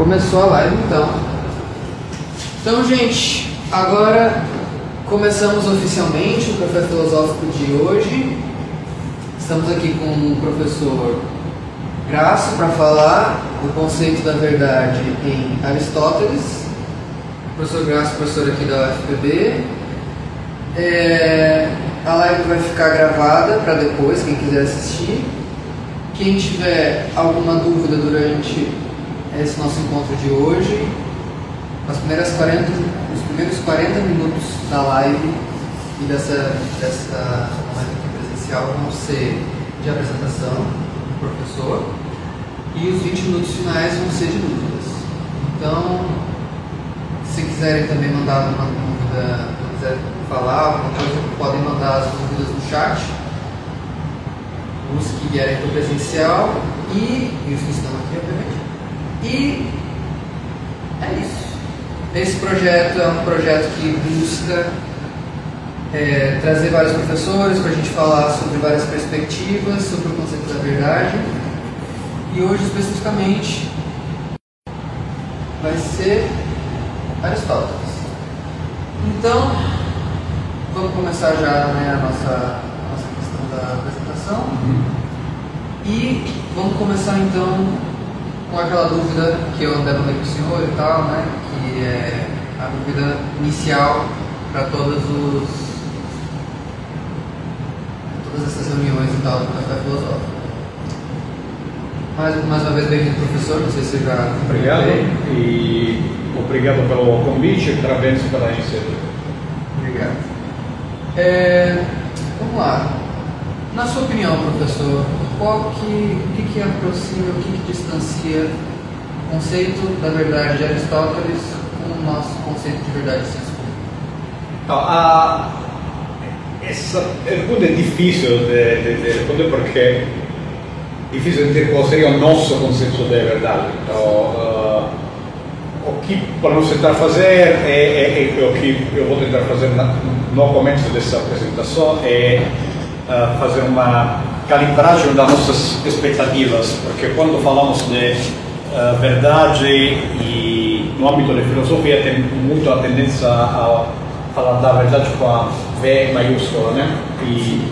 Começou a live então. Então, gente, agora começamos oficialmente o Café Filosófico de hoje. Estamos aqui com o professor Graço para falar do conceito da verdade em Aristóteles. Professor Graço, professor aqui da UFPB. A live vai ficar gravada para depois, quem quiser assistir. Quem tiver alguma dúvida durante esse nosso encontro de hoje, os primeiros 40 minutos da live e dessa live aqui presencial vão ser de apresentação do professor e os 20 minutos finais vão ser de dúvidas. Então, se quiserem também mandar alguma dúvida, se quiserem falar alguma coisa, podem mandar as dúvidas no chat, os que vierem para o presencial e os que estão aqui, obviamente. E é isso. Esse projeto é um projeto que busca trazer vários professores para a gente falar sobre várias perspectivas, sobre o conceito da verdade. E hoje, especificamente, vai ser Aristóteles. Então, vamos começar já, né, a nossa questão da apresentação. E vamos começar então com aquela dúvida que eu andei com o senhor e tal, né, que é a dúvida inicial para todas essas reuniões e tal do Café Filosófico. Mais uma vez, bem-vindo, professor, não sei se já... Obrigado e obrigado pelo convite e parabéns pela iniciativa. Obrigado. Vamos lá. Na sua opinião, professor, o que aproxima, o que distancia o conceito da verdade de Aristóteles com o nosso conceito de verdade de ciência pública? Essa pergunta é difícil de responder porque é difícil entender qual seria o nosso conceito de verdade. Então, o que podemos tentar fazer é o que eu vou tentar fazer no começo dessa apresentação é fazer uma calibragem das nossas expectativas, porque quando falamos de verdade e no âmbito da filosofia tem muito a tendência a falar da verdade com a V maiúscula, né? E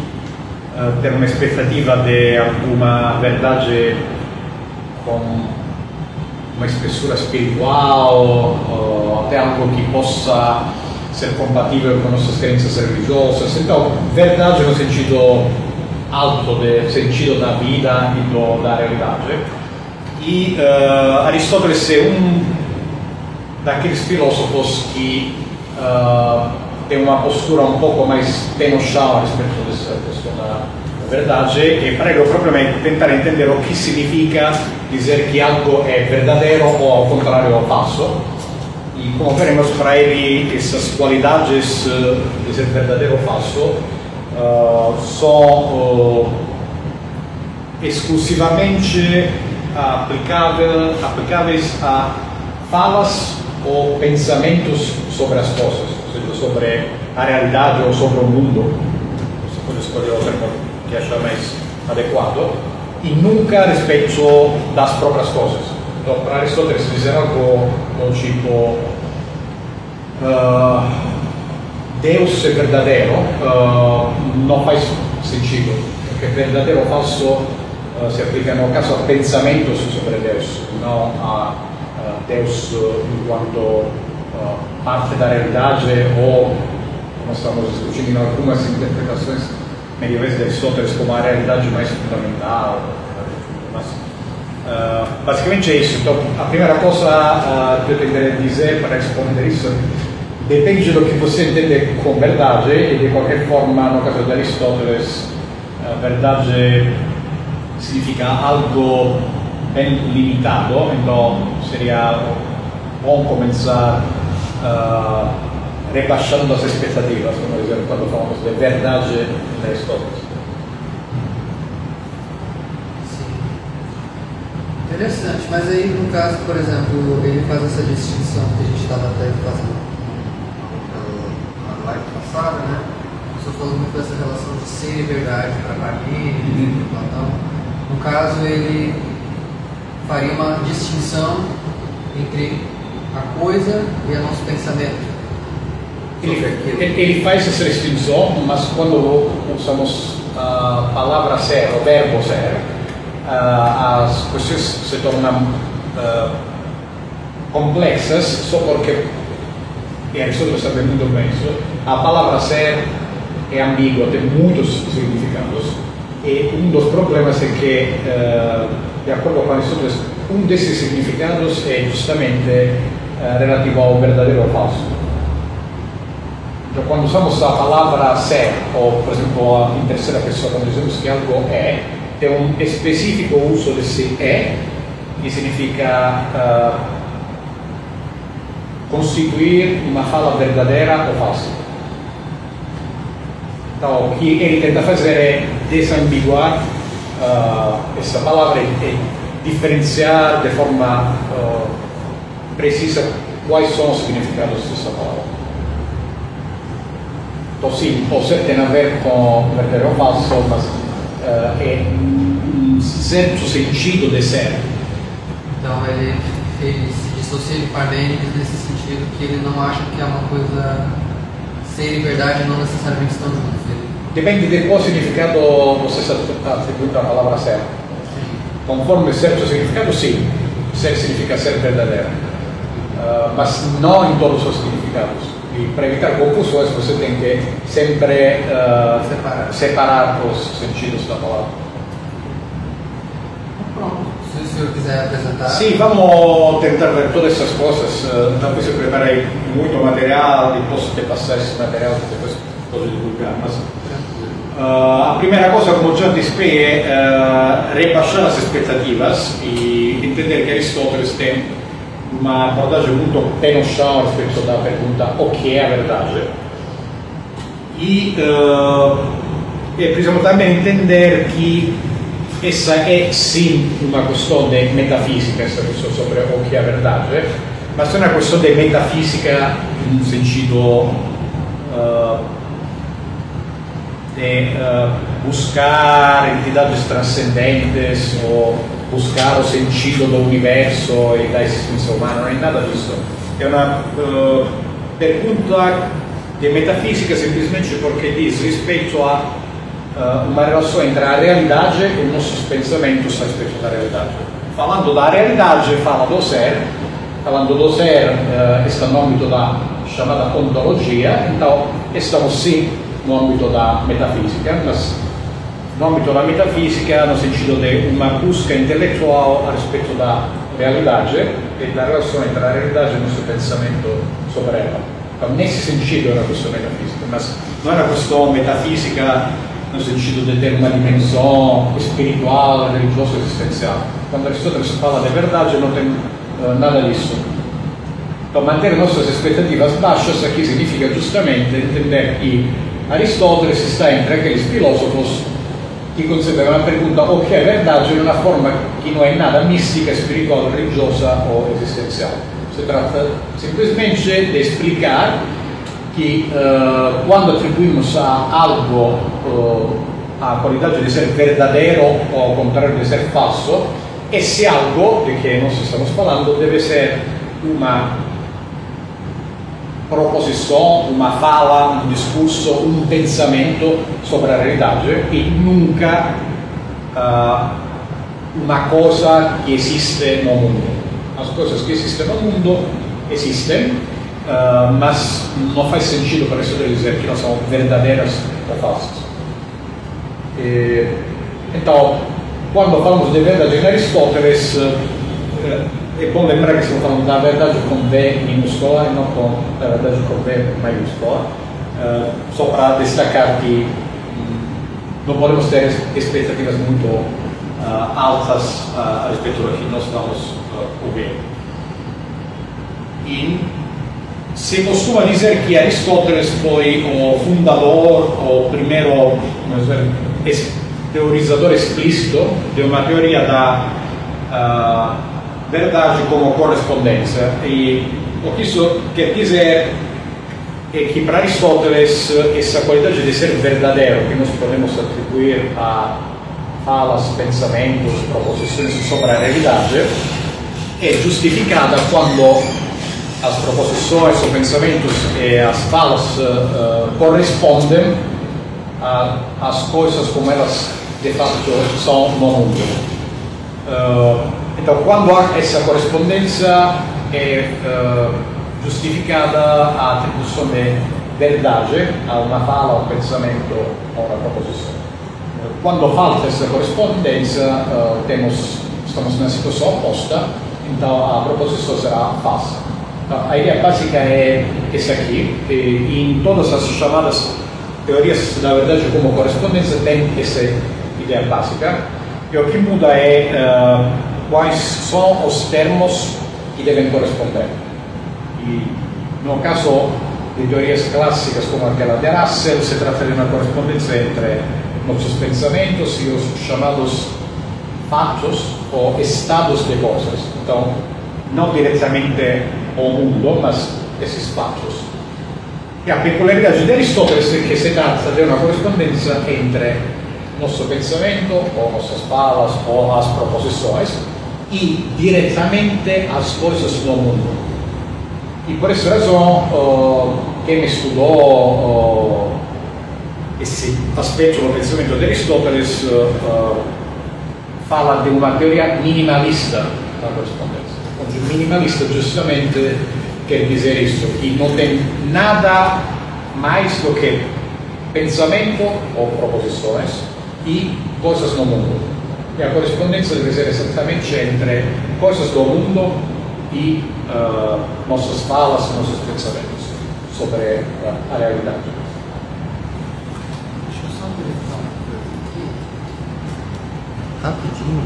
ter uma expectativa de alguma verdade com uma espessura espiritual ou até algo que possa ser compatível com nossas crenças religiosas. Então, verdade no sentido alto, de sentido da vida e da realidade. E Aristóteles é um daqueles filósofos que tem uma postura um pouco mais pé no chão a respeito dessa questão da verdade, e para ele propriamente tentar entender o que significa dizer que algo é verdadeiro ou ao contrário falso. E como veremos, para ele essas qualidades de ser verdadeiro ou falso são exclusivamente aplicáveis a falas ou pensamentos sobre as coisas, ou seja, sobre a realidade ou sobre o mundo. Você pode escolher o termo que achar mais adequado, e nunca a respeito das próprias coisas. Então, para Aristóteles, dizer algo do tipo Deus é verdadeiro não faz sentido, porque verdadeiro ou falso se aplica no caso a pensamentos sobre Deus, não a Deus enquanto parte da realidade ou, como estamos discutindo em algumas interpretações medievais de Aristóteles, como a realidade mais fundamental. Mas, basicamente é isso. Então, a primeira coisa que eu tentarei dizer para responder isso depende do que você entende com verdade, e de qualquer forma, no caso de Aristóteles, verdade significa algo bem limitado, então seria bom começar rebaixando as expectativas, como dizer, quando falamos de verdade de Aristóteles. Sim. Interessante, mas aí no caso, por exemplo, ele faz essa distinção que a gente estava até fazendo na live passada, né? Você falou muito dessa relação de ser e verdade para Parmênides, Platão. No caso, ele faria uma distinção entre a coisa e o nosso pensamento. Ele faz essa distinção, mas quando usamos a palavra ser, o verbo ser, as coisas se tornam complexas só porque, e Aristóteles sabe muito bem isso, a palavra ser é ambígua, tem muitos significados, e um dos problemas é que, de acordo com Aristóteles, um desses significados é justamente relativo ao verdadeiro ou falso. Então, quando usamos a palavra ser, ou por exemplo em terceira pessoa, quando dizemos que algo é, tem um específico uso desse é, que significa constituir uma fala verdadeira ou falsa. Então, o que ele tenta fazer é desambiguar essa palavra e diferenciar de forma precisa quais são os significados dessa palavra. Então, sim, pode ter a ver com verdadeiro ou falso, mas é um certo sentido de ser. Então, ele se dissocia de Parmênides nesse sentido que ele não acha que é uma coisa ser e verdade não necessariamente estão juntos. Depende de qual significado você está atribuindo à palavra ser. Conforme certo significado, sim, ser significa ser verdadeiro, mas não em todos os significados. E para evitar confusões, você tem que sempre separar os sentidos da palavra. Pronto, se o senhor quiser apresentar. Sim, vamos tentar ver todas essas coisas. Talvez eu preparei muito material e posso te passar esse material que depois posso divulgar. Mas a primeira coisa, como já disse, é rebaixar as expectativas e entender que Aristóteles tem uma abordagem muito pé no chão respeito da pergunta o que é a verdade. E precisamos também entender que essa é sim uma questão de metafísica, essa questão sobre o que é a verdade, mas é uma questão de metafísica no sentido de buscar entidades transcendentes ou buscar o sentido do universo e da existência humana, não é nada disso. É uma pergunta de metafísica simplesmente porque diz respeito a uma relação entre a realidade e os nossos pensamentos a respeito da realidade. Falando da realidade, fala do ser. Falando do ser, está no âmbito da chamada ontologia, então estamos sim no âmbito da metafísica, mas no âmbito da metafísica no sentido de uma busca intelectual a respeito da realidade e da relação entre a realidade e o nosso pensamento sobre ela. Então, nesse sentido é uma questão metafísica, mas não é uma questão metafísica no sentido de ter uma dimensão espiritual, religiosa, existencial. Quando Aristóteles fala de verdade, não tem nada disso. Então, manter nossas expectativas baixas aqui significa justamente entender que Aristóteles está entre aqueles filósofos que concebem uma pergunta o que é verdade de uma forma que não é nada mística, espiritual, religiosa ou existencial. Se trata simplesmente de explicar que quando atribuímos a algo a qualidade de ser verdadeiro ou ao contrário de ser falso, esse algo de que nós estamos falando deve ser uma proposição, uma fala, um discurso, um pensamento sobre a realidade e nunca uma coisa que existe no mundo. As coisas que existem no mundo existem, mas não faz sentido para isso dizer que não são verdadeiras ou falsas. Então, quando falamos de verdade em Aristóteles, é bom lembrar que estamos falando da verdade com V minúscula e não com a verdade com V maiúscula, só para destacar que não podemos ter expectativas muito altas a respeito do que nós estamos ouvindo. E se costuma dizer que Aristóteles foi o fundador, o primeiro teorizador explícito de uma teoria da verdade como correspondência. E o que isso quer dizer é que para Aristóteles essa qualidade de ser verdadeiro que nós podemos atribuir a falas, pensamentos, proposições sobre a realidade é justificada quando as proposições, os pensamentos e as falas correspondem às coisas como elas de fato são no mundo. Então, quando há essa correspondência, é justificada a atribuição de verdade a uma fala, a um pensamento ou a uma proposição. Quando falta essa correspondência, estamos numa situação oposta, então a proposição será falsa. Então, a ideia básica é essa aqui, e em todas as chamadas teorias da verdade como correspondência tem essa ideia básica, e o que muda é quais são os termos que devem corresponder. E no caso de teorias clássicas como aquela de Russell, se trata de uma correspondência entre nossos pensamentos e os chamados fatos ou estados de coisas. Então, não diretamente o mundo, mas esses fatos. E a peculiaridade de Aristóteles é que se trata de uma correspondência entre nosso pensamento, ou nossas falas, ou as proposições, e diretamente as coisas do mundo. E por essa razão, quem estudou esse aspecto do pensamento de Aristóteles fala de uma teoria minimalista da correspondência. Onde minimalista justamente quer dizer isso, que não tem nada mais do que pensamento ou proposições e coisas no mundo. E a correspondência deve ser exatamente entre coisas do mundo e nossas falas, nossos pensamentos sobre a realidade. Deixa eu só verificar uma coisa aqui. Rapidinho.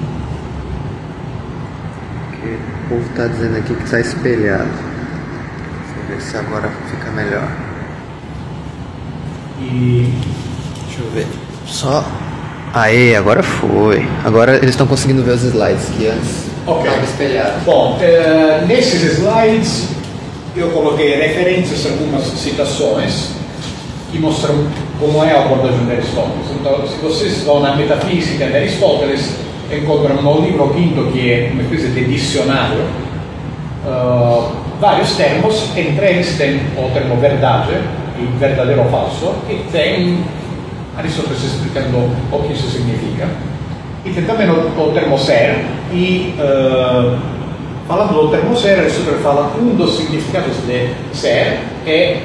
Porque o povo está dizendo aqui que está espelhado. Vamos ver se agora fica melhor. E deixa eu ver. Só. Aê, agora foi. Agora eles estão conseguindo ver os slides que antes estavam espelhados. Bom, nesses slides eu coloquei referências a algumas citações que mostram como é a abordagem de Aristóteles. Então, se vocês vão na metafísica de Aristóteles, encontram no livro quinto, que é uma espécie de dicionário, vários termos. Entre eles tem o termo verdade, e verdadeiro ou falso, e tem Aristóteles explicando o que isso significa. E tem também o termo ser, e falando do termo ser, Aristóteles fala um dos significados de ser é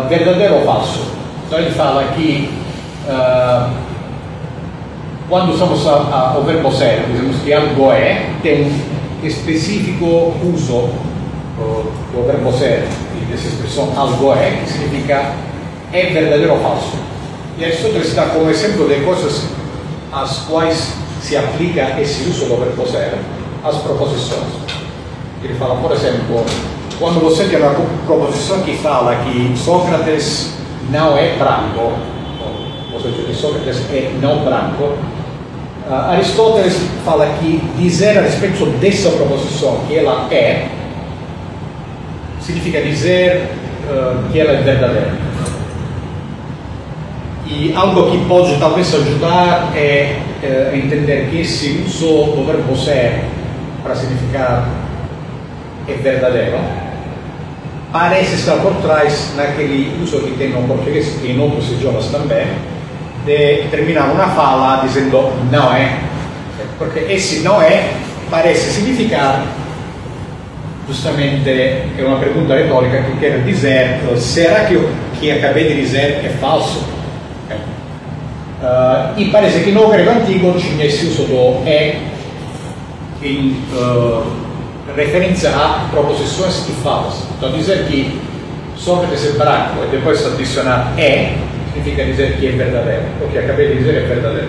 verdadeiro ou falso. Então ele fala que quando usamos o verbo ser, dizemos que algo é, tem um específico uso do verbo ser e dessa expressão algo é, que significa é verdadeiro ou falso. E Aristóteles dá como exemplo de coisas às quais se aplica esse uso do verbo ser às proposições. Ele fala, por exemplo, quando você tem uma proposição que fala que Sócrates não é branco, ou seja, que Sócrates é não branco, Aristóteles fala que dizer a respeito dessa proposição que ela é, significa dizer que ela é verdadeira. E algo que pode talvez ajudar é entender que esse uso do verbo ser para significar é verdadeiro parece estar por trás naquele uso que tem no português e em outros idiomas também, de terminar uma fala dizendo não é, porque esse não é parece significar justamente, é uma pergunta retórica que quer dizer, será que o que acabei de dizer é falso? E parece que no grego antigo tinha esse uso do é em referência a proposições e falas. Então dizer que Sócrates é branco e depois adicionar é, significa dizer que é verdadeiro. O que acabei de dizer é verdadeiro.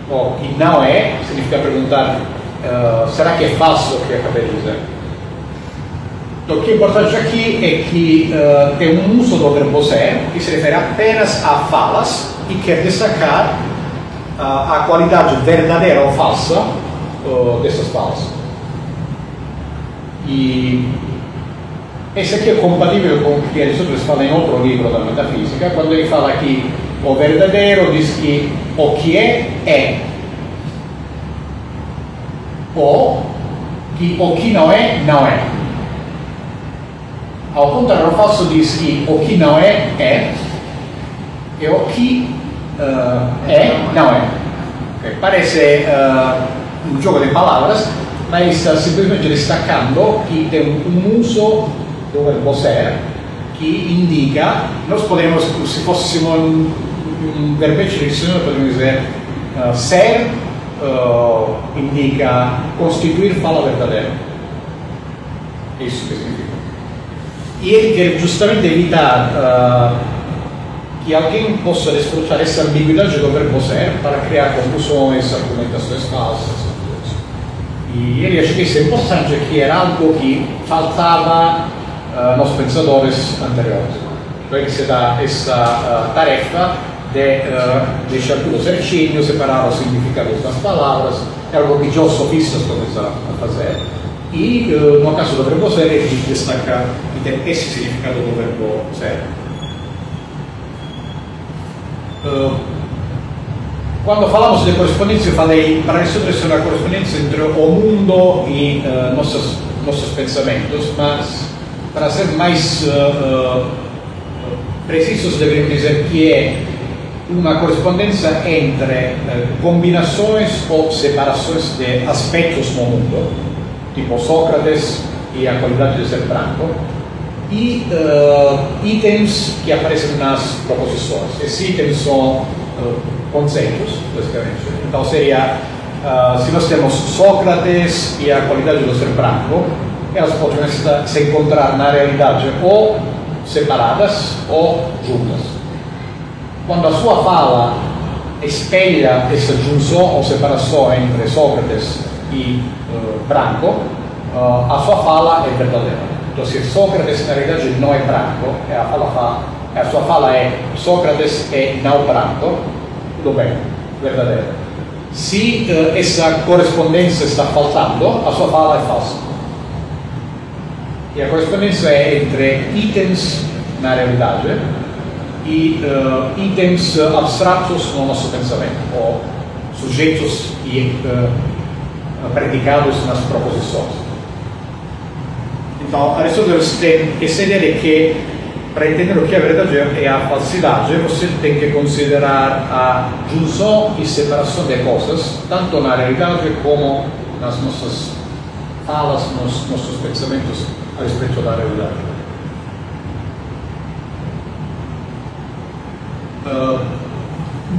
O que não é, significa perguntar será que é falso o que acabei de dizer? Então, o que é importante aqui é que tem um uso do verbo ser que se refere apenas a falas e quer destacar a qualidade verdadeira ou falsa dessas falas. E esse aqui é compatível com o que Aristóteles fala em outro livro da metafísica, quando ele fala que o verdadeiro diz que o que é, é. Ou que o que não é, não é. Ao contrário, o falso diz que o que não é, é, e o que é, não é. Okay. Parece um jogo de palavras, mas está simplesmente destacando que tem um uso do verbo ser que indica, nós podemos, se fôssemos um verbete de dicionário, podemos dizer ser indica constituir fala verdadeira. É isso que significa. E ele quer justamente evitar que alguém possa desfrutar essa ambiguidade do verbo ser para criar confusões, argumentações falsas. E ele acha que isso é importante, que era algo que faltava nos pensadores anteriores. Então ele se dá essa tarefa de deixar tudo certinho, separar os significados das palavras, é algo que já os sofistas começaram a fazer. E no caso do verbo ser, ele destaca que tem esse significado do verbo ser. Quando falamos de correspondência, eu falei para estabelecer uma correspondência entre o mundo e nossos pensamentos, mas para ser mais precisos, deveríamos dizer que é uma correspondência entre combinações ou separações de aspectos no mundo, tipo Sócrates e a qualidade de ser branco, e itens que aparecem nas proposições. Esses itens são conceitos, basicamente. Então seria, se nós temos Sócrates e a qualidade do ser branco, elas podem se encontrar na realidade ou separadas ou juntas. Quando a sua fala espelha essa junção ou separação entre Sócrates e branco, a sua fala é verdadeira. Então, se Sócrates na realidade não é branco, a sua fala é Sócrates é não branco, tudo bem, verdadeiro. Se essa correspondência está faltando, a sua fala é falsa. E a correspondência é entre itens na realidade e itens abstratos no nosso pensamento, ou sujeitos e predicados nas proposições. Então, Aristóteles tem essa ideia de que, para entender o que é a verdade e a falsidade, você tem que considerar a junção e separação de coisas, tanto na realidade como nas nossas falas, nos nossos pensamentos a respeito da realidade.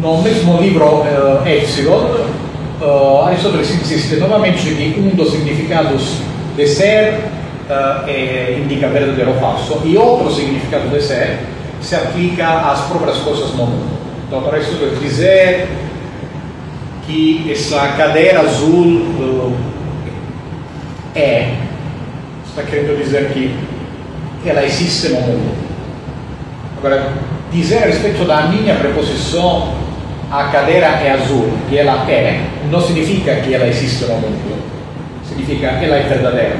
No mesmo livro Epsilon, Aristóteles insiste novamente que um dos significados de ser indica verdadeiro ou falso, e outro significado de ser se aplica às próprias coisas no mundo. Então, para Aristóteles dizer que essa cadeira azul está querendo dizer que ela existe no mundo. Agora, dizer a respeito da minha preposição, a cadeira é azul e ela não significa que ela existe no mundo, significa que ela é verdadeira.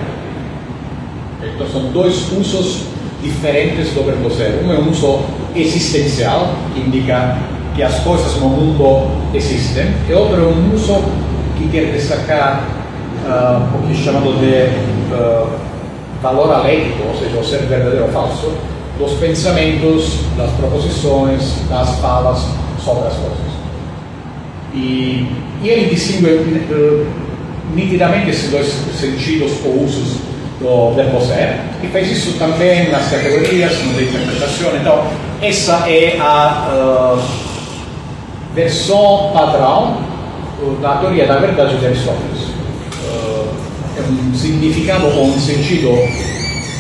Então são dois usos diferentes do verbo ser. Um é um uso existencial, que indica que as coisas no mundo existem, e outro é um uso que quer destacar o que é chamado de valor alético, ou seja, o ser verdadeiro ou falso, dos pensamentos, das proposições, das falas sobre as coisas. E ele distingue nitidamente esses dois sentidos ou usos do verbo ser, e fez isso também nas categorias, na interpretação. Então, essa é a versão padrão da teoria da verdade de Aristóteles. É um significado ou um sentido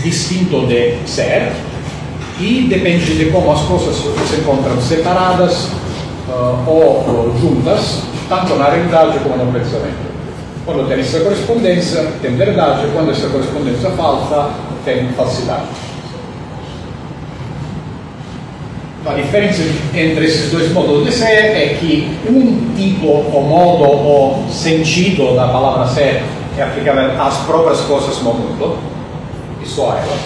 distinto de ser, e depende de como as coisas se encontram separadas ou juntas, tanto na realidade como no pensamento. Quando tem essa correspondência, tem verdade; quando essa correspondência falta, tem falsidade. A diferença entre esses dois modos de ser é que um tipo, ou modo, ou sentido da palavra ser é aplicável às próprias coisas no mundo, e só a elas,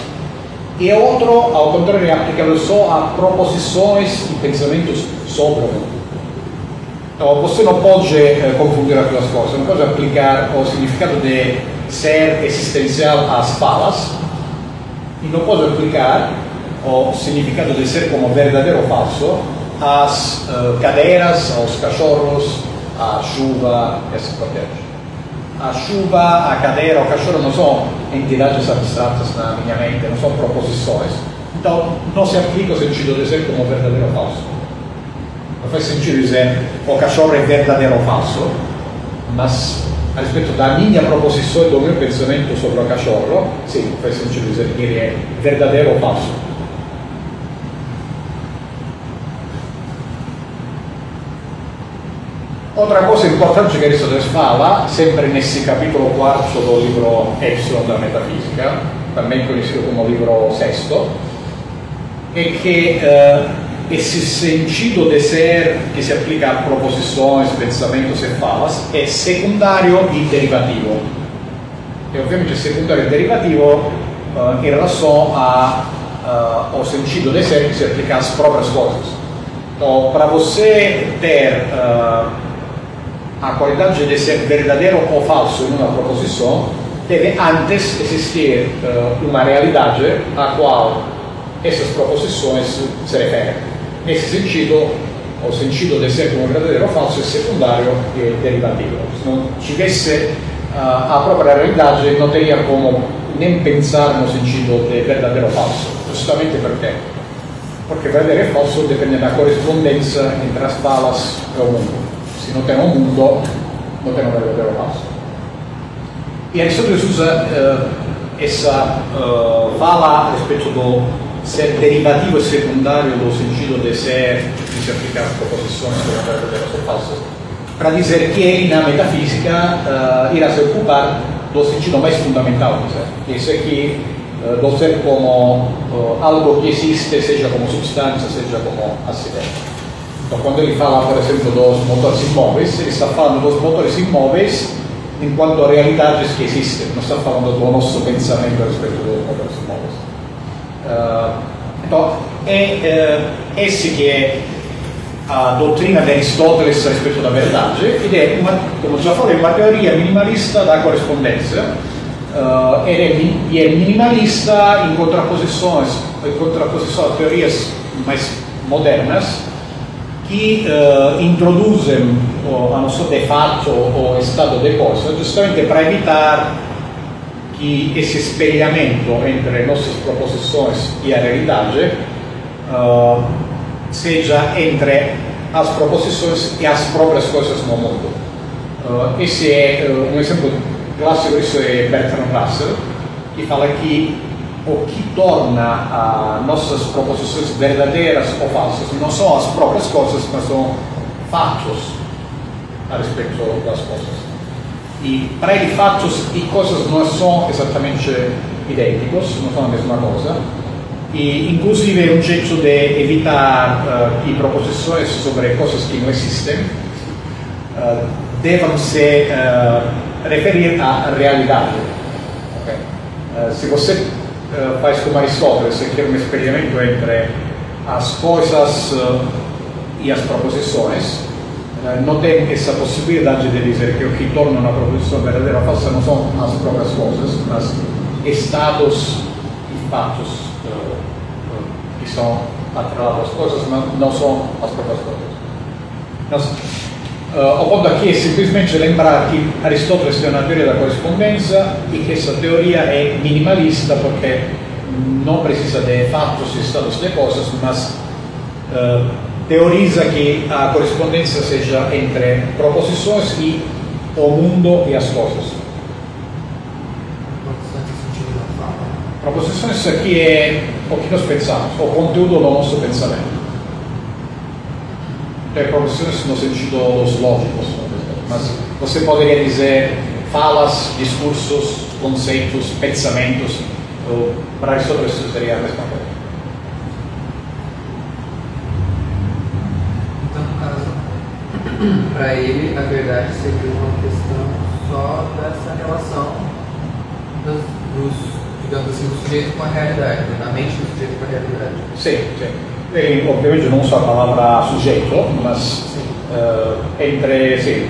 e outro, ao contrário, é aplicável só a proposições e pensamentos sobre o mundo. Então, você não pode confundir as duas coisas, não pode aplicar o significado de ser existencial às falas e não pode aplicar o significado de ser como verdadeiro ou falso às cadeiras, aos cachorros, à chuva e assim por diante. A chuva, a cadeira, o cachorro não são entidades abstratas na minha mente, não são proposições. Então, não se aplica o sentido de ser como verdadeiro ou falso. Não faz sentido dizer o cachorro é verdadeiro ou falso, mas a respeito da minha proposição e do meu pensamento sobre o cachorro, sim, faz sentido dizer que ele é verdadeiro ou falso. Outra coisa importante que Aristóteles fala, sempre nesse capítulo 4 do livro Epsilon da Metafisica, também conhecido como livro 6, é que esse sentido de ser que se aplica a proposições, pensamentos e falas é secundário e derivativo. E obviamente secundário e derivativo em relação ao sentido de ser que se aplica às próprias coisas. Então, para você ter a qualidade de ser verdadeiro ou falso em uma proposição, deve antes existir uma realidade a qual essas proposições se referem. Nesse sentido, o sentido de ser como verdadeiro ou falso é secundário e derivativo. Se não tivesse a própria realidade, não teria como nem pensar no sentido de verdadeiro ou falso. Justamente perché? Porque verdadeiro e falso depende da correspondência entre as falas e o mundo. Se não tem um mundo, não tem um verdadeiro ou falso. E Aristóteles usa essa fala a respeito do ser derivativo e secundário do sentido de ser, de se aplicar as proposições como verdadeiras ou falsas, para dizer que ele, na metafísica, irá se ocupar do sentido mais fundamental, que é que do ser como algo que existe, seja como substância, seja como acidente. Então, quando ele fala, por exemplo, dos motores imóveis, ele está falando dos motores imóveis enquanto realidades que existem, não está falando do nosso pensamento a respeito dos motores imóveis. Então, esse que é a doutrina de Aristóteles a respeito da verdade, ed è, come já falei, uma teoria minimalista da correspondência. Ele é minimalista em contraposição a teorias mais modernas que introduzem a noção de fato ou estado de coisa, justamente para evitar que esse espelhamento entre nossas proposições e a realidade seja entre as proposições e as próprias coisas no mundo. Esse é um exemplo clássico disso é Bertrand Russell, que fala que o que torna nossas proposições verdadeiras ou falsas não são as próprias coisas, mas são fatos a respeito das coisas. E para ele, fatos e coisas não são exatamente idênticos, não são a mesma coisa. E, inclusive, é um jeito de evitar que proposições sobre coisas que não existem devam se referir à realidade. Okay? Se você faz como Aristóteles, você quer um experimento entre as coisas e as proposições, não tem essa possibilidade de dizer que o que torna uma proposição verdadeira ou falsa não são as próprias coisas, mas estados e fatos que são atrelados às coisas, mas não são as próprias coisas. O ponto aqui é simplesmente lembrar que Aristóteles tem uma teoria da correspondência e que essa teoria é minimalista porque não precisa de fatos e estados de coisas, mas teoriza que a correspondência seja entre proposições e o mundo e as coisas. Proposições aqui é o que nós pensamos, o conteúdo do nosso pensamento. Tem proposições no sentido dos lógicos, mas você poderia dizer falas, discursos, conceitos, pensamentos. Para Aristóteles isso seria a mesma coisa. Então, no caso, para ele, a verdade seria uma questão só dessa relação digamos assim, do sujeito com a realidade, da mente do sujeito com a realidade. Sim, sim. E, obviamente não uso a palavra sujeito, mas entre, sim,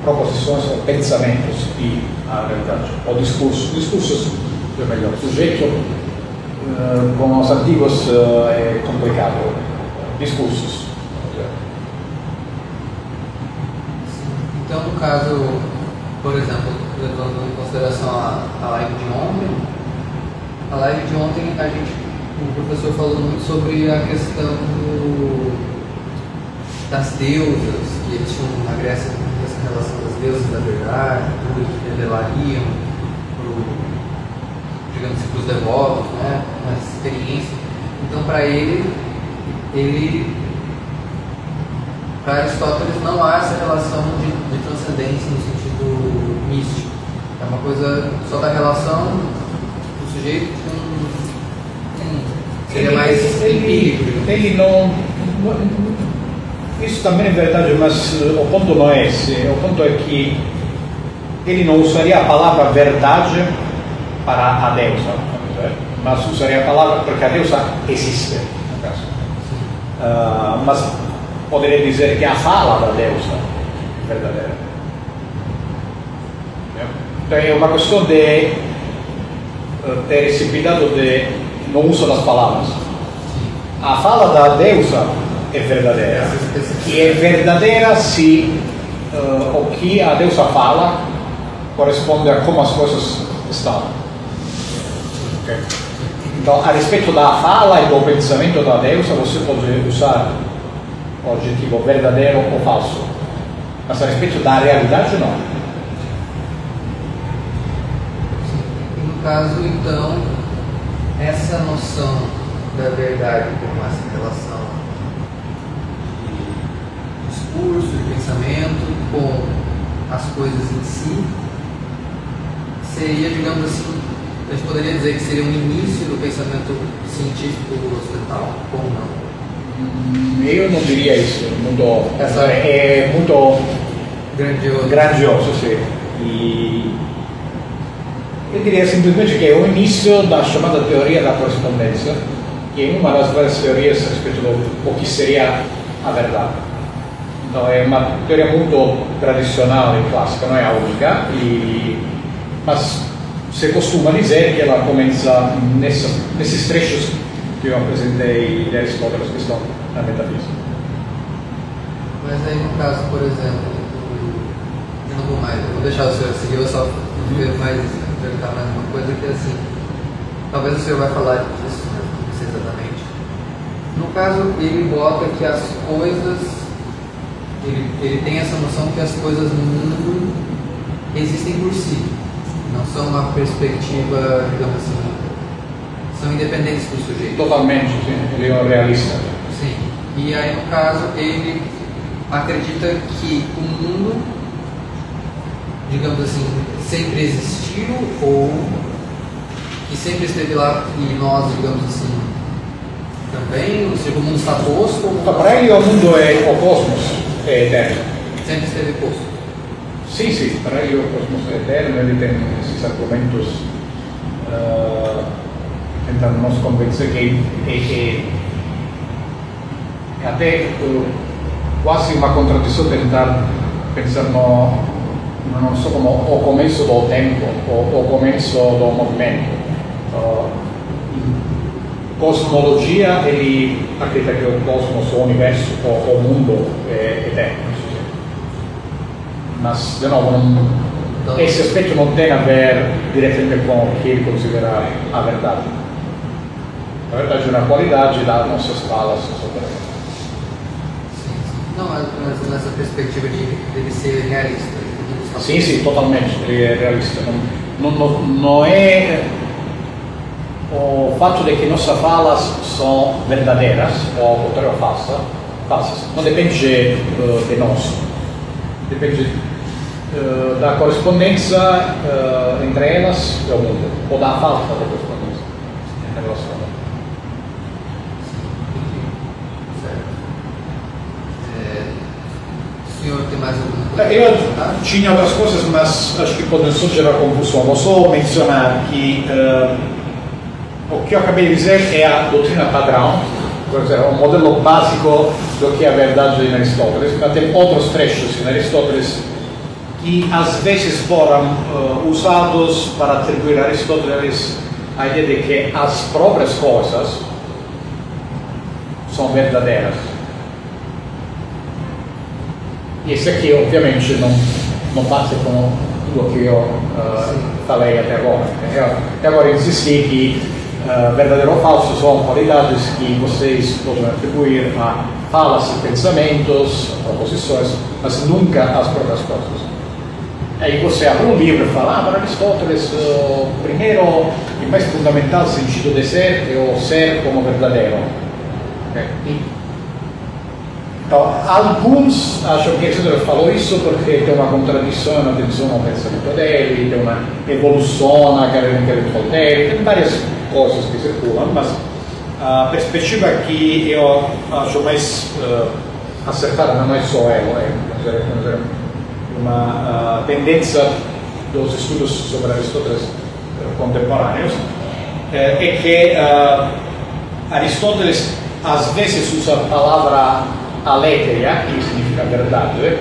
proposições ou pensamentos e a realidade, ou discursos. Discursos é melhor. Sujeito, com os antigos é complicado. Discursos. Então, no caso, por exemplo, levando em consideração a live de ontem, o professor falou muito sobre a questão das deusas, que eles tinham na Grécia essa relação das deusas da verdade, tudo que revelariam digamos assim, para os devotos, né, uma experiência. Então, para Aristóteles não há essa relação de transcendência no sentido místico. É uma coisa só da relação do sujeito com seria mais empírico. Ele não. Isso também é verdade, mas o ponto não é esse. O ponto é que ele não usaria a palavra verdade para a deusa, mas usaria a palavra porque a deusa existe, no caso. Mas poderia dizer que a fala da deusa é verdadeira. Então é uma questão de ter esse cuidado no uso das palavras. A fala da deusa é verdadeira. E é verdadeira se o que a deusa fala corresponde a como as coisas estão. Okay. Então, a respeito da fala e do pensamento da deusa, você pode usar o adjetivo verdadeiro ou falso. Mas a respeito da realidade, não. No caso, então, essa noção da verdade como essa relação de discurso, de pensamento com as coisas em si, seria, digamos assim, a gente poderia dizer que seria um início do pensamento científico ocidental, ou não? Eu não diria isso. É muito grandioso, sim. E eu diria simplesmente que é o início da chamada teoria da correspondência, que é uma das várias teorias a respeito do que seria a verdade. Então é uma teoria muito tradicional e clássica, não é a única, mas se costuma dizer que ela começa nesses trechos que eu apresentei de Aristóteles que estão na metafísica. Mas aí no caso, por exemplo, eu não vou mais, eu vou deixar o senhor seguir, eu só perguntar mais uma coisa que é assim, talvez o senhor vai falar disso, mas não sei exatamente. No caso, ele bota que as coisas, ele tem essa noção que as coisas no mundo existem por si, não são uma perspectiva, digamos assim, são independentes do sujeito. Totalmente, sim. Ele é um realista. Sim. E aí, no caso, ele acredita que o mundo, digamos assim, sempre existiu ou que sempre esteve lá e nós, digamos assim, também, ou seja, o mundo está posto? Para ele o mundo é o cosmos, é eterno. Sempre esteve posto? Sim, sim, para ele o cosmos é eterno, ele tem esses argumentos tentando nos convencer que é até quase uma contradição tentar pensar não só como o começo do tempo, o começo do movimento. Cosmologia, ele acredita que o cosmos, o universo, o mundo é eterno. Mas, de novo, esse aspecto não tem a ver diretamente com o que ele considera a verdade. A verdade é uma qualidade das nossas falas sobre ela. Não, mas nessa perspectiva de ele ser realista. Sim, sim, totalmente, ele é realista. Não é o fato de que nossas falas são verdadeiras ou ao contrário falsas. Não depende de nós. Depende da correspondência entre elas e o mundo, ou da falta de correspondência entre elas e o mundo. O senhor tem mais alguma coisa? Eu tinha outras coisas, mas acho que podem só gerar confusão. Vou só mencionar que o que eu acabei de dizer é a doutrina padrão, quer dizer, o modelo básico do que é a verdade em Aristóteles, mas tem outros trechos em Aristóteles e às vezes foram usados para atribuir a Aristóteles a ideia de que as próprias coisas são verdadeiras. E esse aqui, obviamente, não passa com tudo que eu falei até agora. Até agora eu insisti que verdadeiro ou falso são qualidades que vocês podem atribuir a falas e pensamentos, proposições, mas nunca as próprias coisas. Aí você abre um livro e fala, para Aristóteles, o primeiro e mais fundamental sentido de ser é o ser como verdadeiro. Okay? Então, alguns acham que Aristóteles falou isso porque tem uma contradição na atenção ao pensamento dele, tem uma evolução na carreira intelectual dele, tem várias coisas que circulam, mas a perspectiva que eu acho mais acertada não é só ela, é uma tendência dos estudos sobre Aristóteles contemporâneos, é que Aristóteles às vezes usa a palavra aletheia, que significa verdade,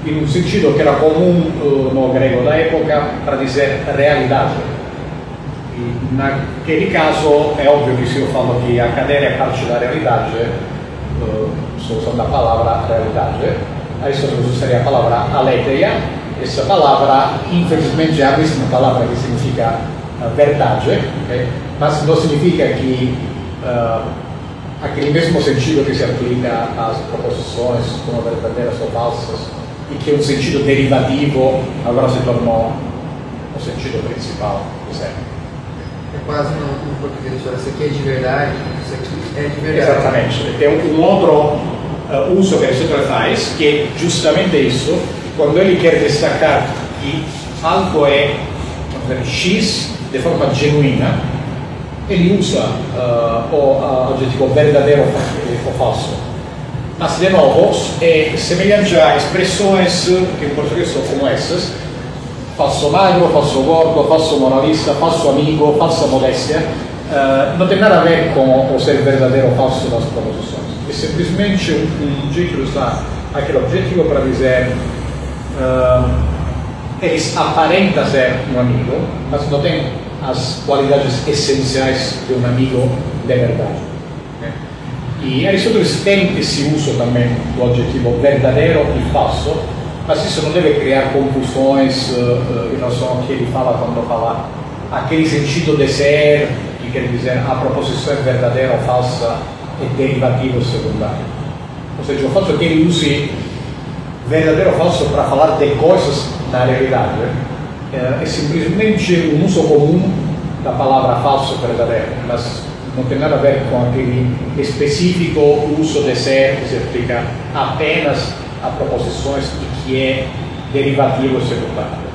em um sentido que era comum no grego da época para dizer realidade. E naquele caso é óbvio que se eu falo que a cadeira é parte da realidade, estou usando a palavra realidade, Aristóteles usaria a palavra aletheia. Essa palavra, infelizmente, é a mesma palavra que significa verdade, okay? Mas não significa que aquele mesmo sentido que se aplica às proposições como verdadeiras ou falsas e que um sentido derivativo agora se tornou o sentido principal do ser. É quase no português, isso aqui é de verdade, isso aqui é de verdade. Exatamente. Tem um outro uso que Aristóteles faz, que é justamente isso, quando ele quer destacar que algo é X de forma genuína, ele usa o adjetivo verdadeiro ou falso. Mas, de novo, é semelhante a expressões que em português são como essas: falso magro, falso gordo, falso moralista, falso amigo, falsa modéstia. Não tem nada a ver com o ser verdadeiro ou falso das proposições. É simplesmente um jeito de usar aquele objetivo para dizer eles aparentam ser um amigo, mas não tem as qualidades essenciais de um amigo de verdade. E Aristóteles tem esse uso também do adjetivo verdadeiro e falso, mas isso não deve criar confusões em relação ao que ele fala quando fala aquele sentido de ser, que quer dizer a proposição é verdadeira ou falsa é derivativo secundário. Ou seja, o fato é que ele use verdadeiro ou falso para falar de coisas na realidade é simplesmente um uso comum da palavra falso e verdadeiro, mas não tem nada a ver com aquele específico uso de ser que se aplica apenas a proposições e que é derivativo secundário.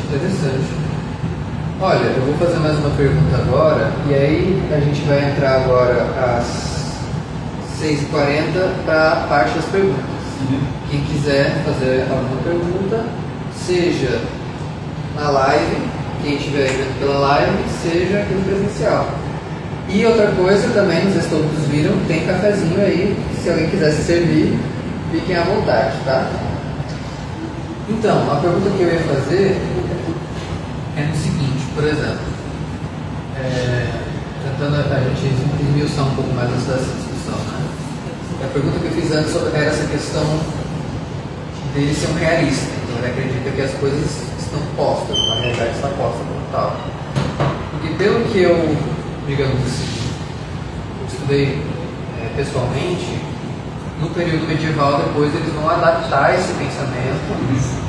Interessante. Olha, eu vou fazer mais uma pergunta agora, e aí a gente vai entrar agora às 6h40 para a parte das perguntas. Quem quiser fazer alguma pergunta, seja na live, quem estiver vendo pela live, seja aqui no presencial. E outra coisa também, não sei se todos viram, tem cafezinho aí, se alguém quiser se servir, fiquem à vontade, tá? Então, a pergunta que eu ia fazer é no seguinte, por exemplo, tentando a gente esmiuçar um pouco mais essa discussão, né? A pergunta que eu fiz antes era essa questão dele ser um realista, então ele acredita que as coisas estão postas, a realidade está posta como tal. Porque pelo que eu, digamos assim, estudei pessoalmente, no período medieval depois eles vão adaptar esse pensamento,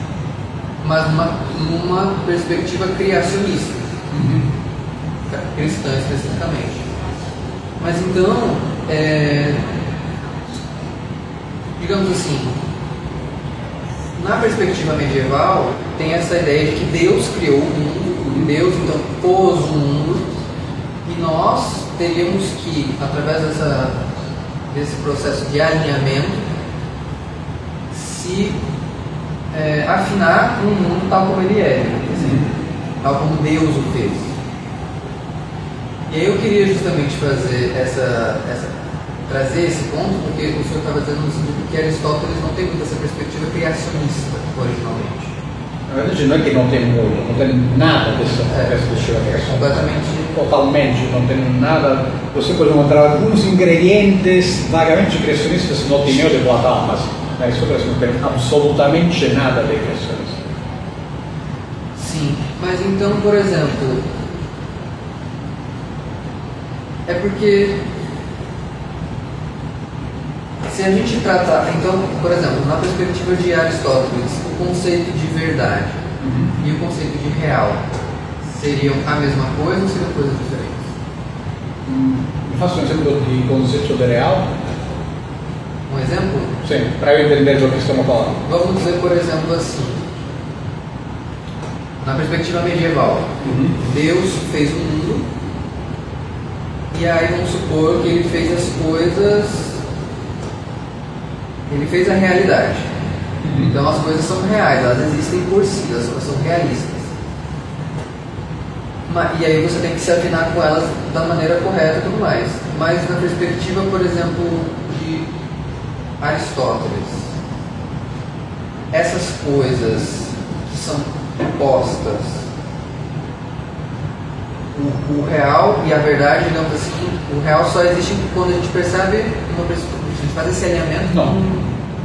mas numa perspectiva criacionista, cristã especificamente. Mas então, digamos assim, na perspectiva medieval tem essa ideia de que Deus criou o mundo, Deus então pôs o mundo, e nós teríamos que, através desse processo de alinhamento, se afinar um mundo tal como ele é, tal como Deus o fez. E aí eu queria justamente fazer essa trazer esse ponto, porque o senhor estava dizendo no sentido que Aristóteles não tem muito essa perspectiva criacionista, originalmente. Na verdade não é que não tem muito, não tem nada dessa perspectiva criacionista. Completamente. Totalmente, não tem nada. Você pode encontrar alguns ingredientes vagamente criacionistas no Timeo de Platão, mas Aristóteles não tem absolutamente nada de criacionista. Sim, mas então, por exemplo, é porque se a gente tratar, então, por exemplo, na perspectiva de Aristóteles, o conceito de verdade e o conceito de real seriam a mesma coisa ou seriam coisas diferentes? Me faço um exemplo de conceito de real? Um exemplo? Sim, para eu entender do que estamos falando. Vamos dizer, por exemplo, assim, na perspectiva medieval, Deus fez o mundo e aí vamos supor que ele fez as coisas, ele fez a realidade. Então as coisas são reais, elas existem por si, elas são realistas. E aí você tem que se afinar com elas da maneira correta e tudo mais. Mas na perspectiva, por exemplo, de Aristóteles, essas coisas que são postas, o real e a verdade, digamos assim, o real só existe quando a gente percebe, a gente faz esse alinhamento. Não,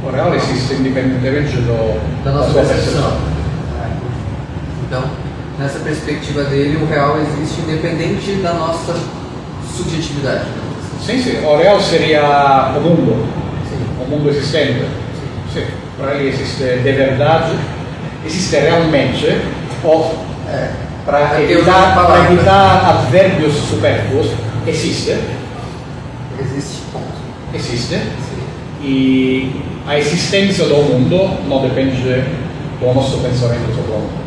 o real existe independentemente da nossa percepção. Então, nessa perspectiva dele, o real existe independente da nossa subjetividade. Sim, sim, o real seria o mundo, Sim. o mundo existente. Sim, para ele existe de verdade, existe realmente, ou para evitar advérbios supérfluos, existe. Existe, ponto. Existe. Sim. E a existência do mundo não depende do nosso pensamento sobre o mundo.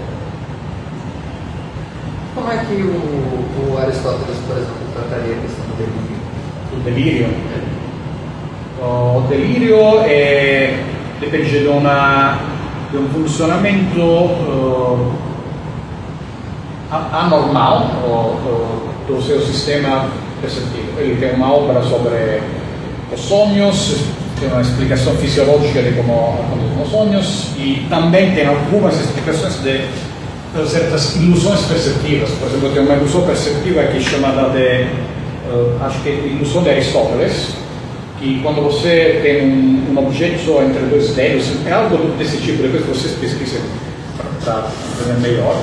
Como é que o Aristóteles, por exemplo, trataria a questão do delírio? O delírio? O delírio depende de um funcionamento anormal do seu sistema perceptivo. Ele tem uma obra sobre os sonhos, tem uma explicação fisiológica de como acontecem os sonhos e também tem algumas explicações de certas ilusões perceptivas. Por exemplo, tem uma ilusão perceptiva que é chamada de, acho que é ilusão de Aristóteles, que quando você tem um objeto entre dois dedos, é algo desse tipo, depois vocês pesquisem para entender melhor,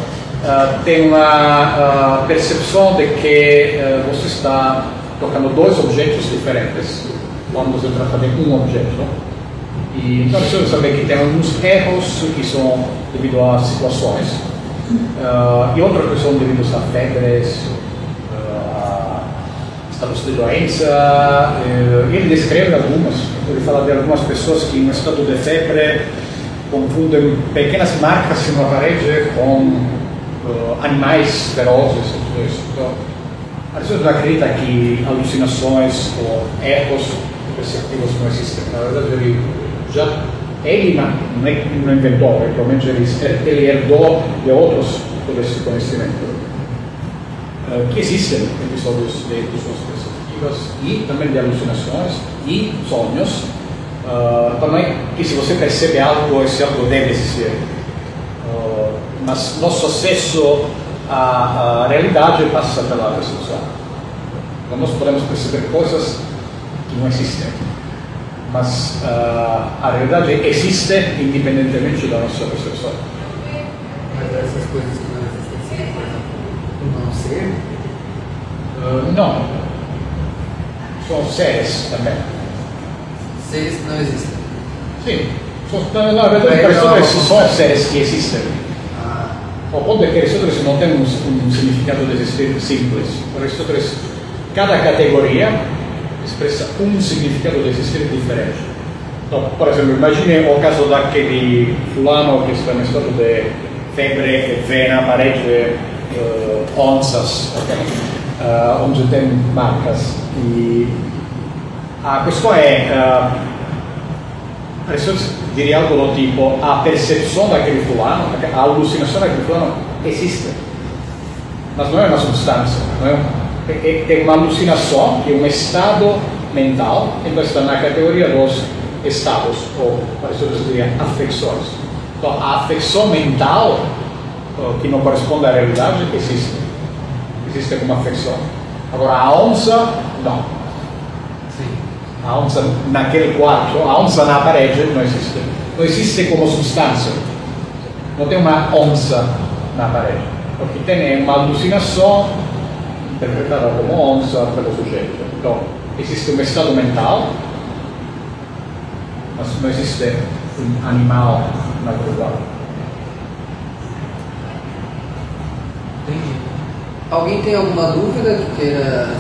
tem uma percepção de que você está tocando dois objetos diferentes quando você trata de um objeto. E então você sabe que tem alguns erros que são devido a situações e outros que são devidos a febres, a estados de doença. Ele descreve algumas, ele fala de algumas pessoas que em estado de febre confundem pequenas marcas em uma parede com animais ferozes e tudo isso. Então, a pessoa acredita que alucinações ou erros perceptivos não existem. Na verdade, ele não inventou, provavelmente ele herdou de outros todo esse conhecimento. Que existem episódios de ilusões perceptivas e também de alucinações e sonhos. Também que se você percebe algo, esse algo deve existir. Mas nosso acesso à realidade passa pela percepção. Então, nós podemos perceber coisas que não existem, mas a realidade existe independentemente da nossa percepção. Mas essas coisas que não existem, por exemplo, não ser? Não. São seres também. Seres que não existem. Sim. Na verdade, Aristóteles são seres que existem. O ponto é que Aristóteles não tem um significado de existir simples. Aristóteles, cada categoria expressa um significado de existir diferente. Então, por exemplo, imagine o caso daquele fulano que está em estado de febre e vê na parede onças, onde tem marcas. E a questão é, Aristóteles diria algo do tipo: a percepção daquele fulano, a alucinação daquele fulano existe, mas não é uma substância, não é? Tem uma alucinação que é um estado mental, então está na categoria dos estados, ou Aristóteles diria afecções. Então, a afecção mental, que não corresponde à realidade, existe como afecção. Agora, a onça, não. Sim. A onça naquele quarto, a onça na parede não existe. Não existe como substância. Não tem uma onça na parede. O que tem é uma alucinação interpretada como onça pelo sujeito. Então, existe um estado mental, mas não existe um animal natural. Entendi. Alguém tem alguma dúvida que queira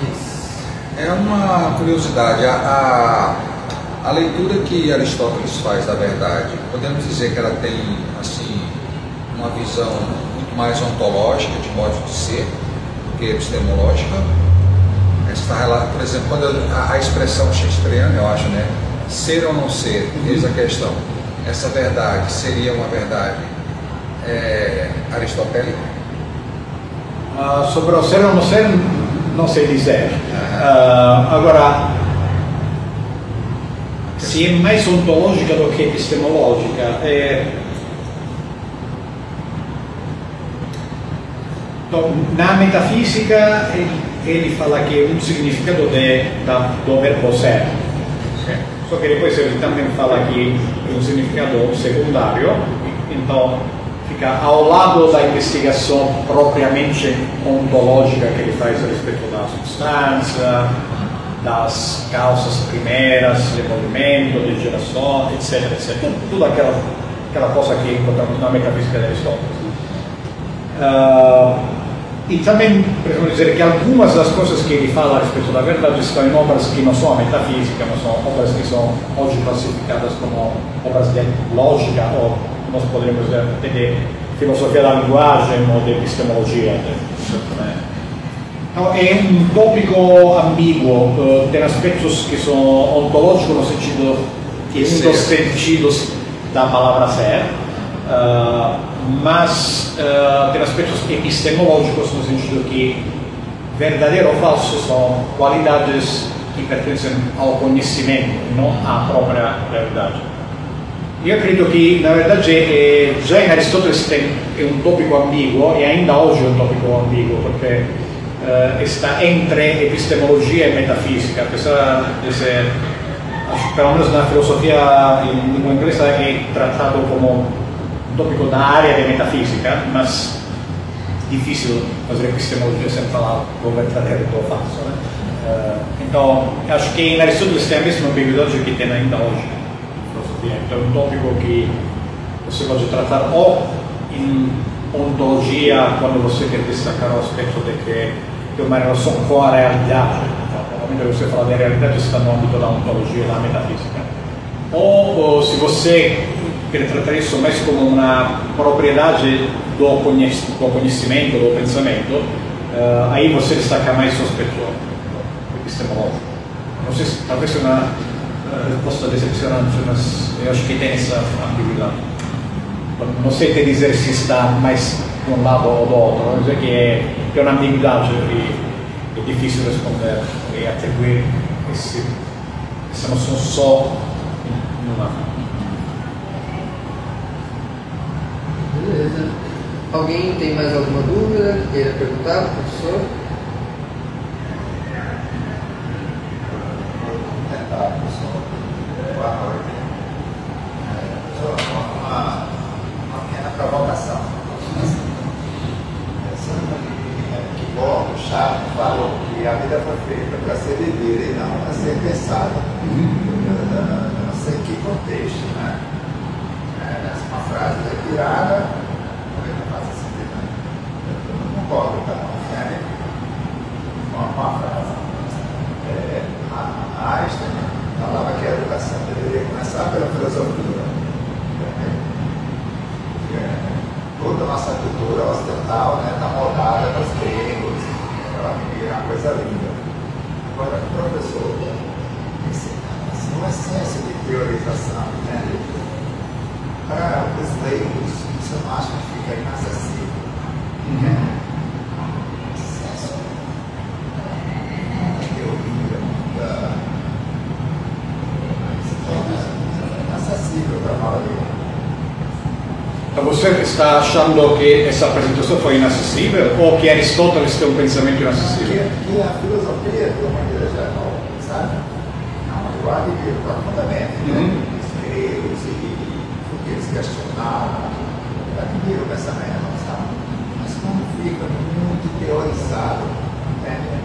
dizer? É uma curiosidade. A leitura que Aristóteles faz da verdade, podemos dizer que ela tem assim uma visão muito mais ontológica de modo de ser do que epistemológica. Por exemplo, quando a expressão shakespeariana, eu acho, né, ser ou não ser, eis a questão. Essa verdade seria uma verdade aristotélica? Sobre o ser ou não ser, não sei dizer. Agora, se é mais ontológica do que epistemológica, então, na metafísica, ele fala que é um significado do verbo ser. Só que depois ele também fala que é um significado secundário, então fica ao lado da investigação propriamente ontológica que ele faz a respeito da substância, das causas primeiras, de movimento, de geração, etc. Tudo aquela coisa que encontramos na metafísica de Aristóteles. E também podemos dizer que algumas das coisas que ele fala a respeito da verdade estão em obras que não são a metafísica, mas são obras que são hoje classificadas como obras de lógica, ou nós poderíamos dizer de filosofia da linguagem ou de epistemologia. Então, é um tópico ambíguo, tem aspectos que são ontológicos no sentido que é um dos sentidos da palavra ser, mas tem aspectos epistemológicos no sentido que verdadeiro ou falso são qualidades que pertencem ao conhecimento, não à própria realidade. Eu acredito que, na verdade, já em Aristóteles é um tópico ambíguo, e ainda hoje é um tópico ambíguo, porque está entre epistemologia e metafísica, apesar de ser, acho que pelo menos na filosofia em língua inglesa é tratado como um tópico da área de metafísica, mas difícil fazer epistemologia sem falar do verdadeiro ou falso, né? Então, acho que em Aristóteles tem a mesma ambiguidade que tem ainda hoje em filosofia. Então, é um tópico que você pode tratar ou em ontologia, quando você quer destacar o aspecto de que tem uma relação com a realidade. Então, no momento que você fala de realidade, está no âmbito da ontologia e da metafísica. Ou se você quer tratar isso mais como uma propriedade do conhecimento, do pensamento, aí você destaca mais o aspecto epistemológico. Não sei se talvez é uma resposta decepcionante, mas eu acho que tem essa ambiguidade. Não sei te dizer se está mais de um lado ou do outro, vamos dizer que é uma ambiguidade e é difícil responder e atribuir essa noção só numa. Beleza. Alguém tem mais alguma dúvida que queira perguntar para o professor? Boa noite. Uma pequena provocação. O Chato falou que a vida foi feita para ser vivida e não para ser pensada. Eu não sei em que contexto, né? Uma frase retirada, talvez não faça sentido, né? Eu não concordo com uma frase. Einstein falava que a educação deveria começar pela filosofia. Toda a nossa cultura ocidental está moldada nos gregos, aquela uma coisa linda. Agora, o professor ensinando assim, uma essência de priorização, né? Para os leigos, isso eu não acho que fica inacessível. Excesso. Teoria, programava ali. Então você está achando que essa apresentação foi inacessível ou que Aristóteles tem um pensamento inacessível? Que a filosofia, de uma maneira geral, sabe? É uma linguagem de aprofundamento, né? Os gregos e o que eles questionavam, admiro o pensamento, sabe? Mas quando fica muito teorizado, entende?